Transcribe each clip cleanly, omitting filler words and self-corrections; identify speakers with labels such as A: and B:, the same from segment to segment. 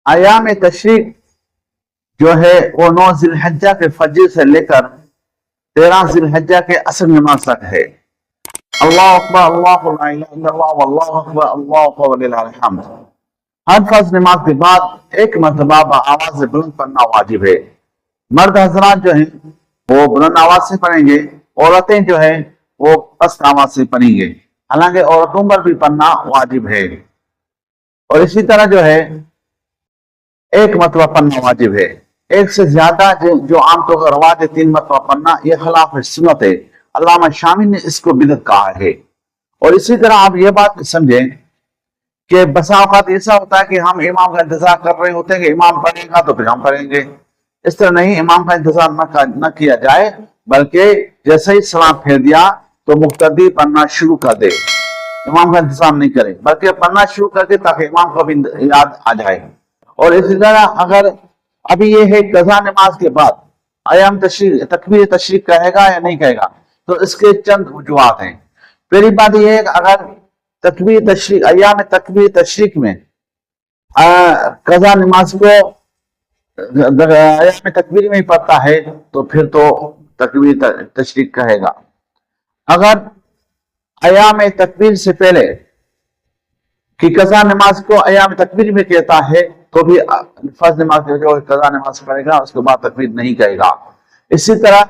A: अयाम तशरीक जो है वो 9 जिलहज्जा के फजर से लेकर 13 जिलहज्जा के असर नमाज तक है। अल्लाह अकबर, अल्लाहु ला इलाहा इल्लल्लाह, वल्लाहु अकबर, अल्लाहु अकबर वलिल्लाहिल हम्द। हर फर्ज नमाज के बाद एक मरतबा आवाज से बुलंद पढ़ना वाजिब है। मर्द हजरात जो हैं वो बुलंद आवाज से पढ़ेंगे, औरतें जो है वो पस्त आवाज से पढ़ेंगे। हालांकि औरतों पर भी पढ़ना वाजिब है, और इसी तरह जो है एक मरतबा पढ़ना वाजिब है। एक से ज्यादा जो आमतौर पर रवाज है 3 मरतबा पढ़ना, यह खिलाफ सुन्नत है। अल्लामा शामी ने इसको बिदअत कहा है। और इसी तरह आप ये बात समझें कि बसा औकात ऐसा होता है कि हम इमाम का इंतजार कर रहे होते हैं कि इमाम पढ़ेगा तो फिर हम पढ़ेंगे। इस तरह नहीं, इमाम का इंतजार न किया जाए, बल्कि जैसे ही सलाम फेर दिया तो मुक्तदी पढ़ना शुरू कर दे। इमाम का इंतजार नहीं करे, बल्कि पढ़ना शुरू कर दे ताकि इमाम को भी याद आ जाए। और इसी तरह अगर अभी ये है कज़ा नमाज के बाद अयाम तशरीक तकबीर तशरीक कहेगा या नहीं कहेगा, तो इसके चंद वजूहात हैं। पहली बात यह है कि अगर तकबीर तशरीक अयाम तकबीर तशरीक में कज़ा नमाज को अयाम तकबीर में ही पढ़ता है तो फिर तो तकबीर तशरीक कहेगा। अगर अयाम तकबीर से पहले कि कज़ा नमाज को अयाम तकबीर में कहता है तो भी फर्ज नमाज जो कज़ा नमाज पढ़ेगा उसके बाद तकबीर नहीं कहेगा। इसी तरह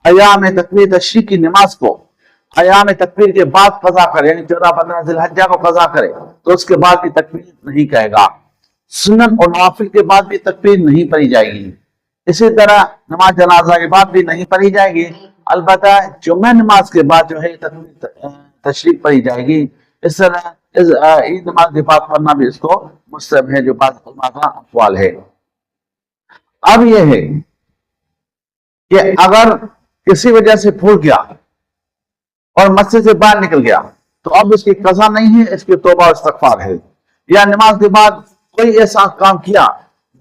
A: अयाम तकबीर तशरीक की नमाज को अयाम तकबीर के बाद कज़ा करे, यानी 14-15 जिलहज्जा को कज़ा करे तो उसके बाद भी तकबीर नहीं कहेगा। सुन्नत और नवाफिल के बाद भी तकबीर नहीं पढ़ी जाएगी। इसी तरह नमाज जनाजा के बाद भी नहीं पढ़ी जाएगी। अलबत्ता जुम्मे नमाज के बाद जो है तकबीर तशरीक पढ़ी जाएगी। इस तरह ईद नमाज के बाद पढ़ना भी इसको मुस्तहब है, जो बात का अक़वाल है। अब यह है कि अगर किसी वजह से भूल गया और मस्जिद से बाहर निकल गया तो अब इसकी कज़ा नहीं है, इसकी तौबा और इस्तिग़फ़ार है। या नमाज के बाद कोई ऐसा काम किया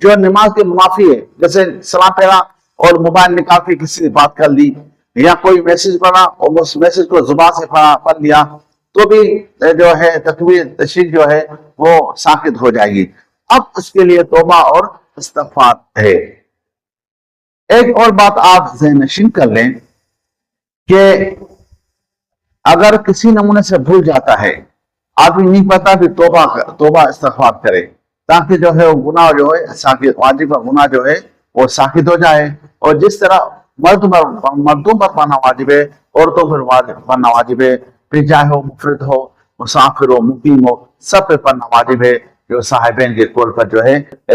A: जो नमाज के मुनाफी है, जैसे सलाम फेरा और मोबाइल निकाल के किसी से बात कर ली, या कोई मैसेज पढ़ा और उस मैसेज को जुबान से पढ़ लिया, तो भी जो है तकबीर तशरीक जो है वो साकित हो जाएगी। अब उसके लिए तौबा और इस्तिग़फ़ार है। एक और बात आप ज़हननशीन कर लें कि अगर किसी नमूने से भूल जाता है, आदमी नहीं पता भी तौबा इस्तिग़फ़ार करे, ताकि जो है वो गुनाह जो है साकित, वाजिब का गुनाह जो है वो साकित हो जाए। और जिस तरह मर्दों पर पढ़ना वाजिब है, औरतों पर पढ़ना वाजिब है, फिर चाहे हो मुफरिद हो, मुसाफिर हो, मुकीम हो, सब पे पढ़ना वाजिब है, जो साहिबैन के कौल पर जो है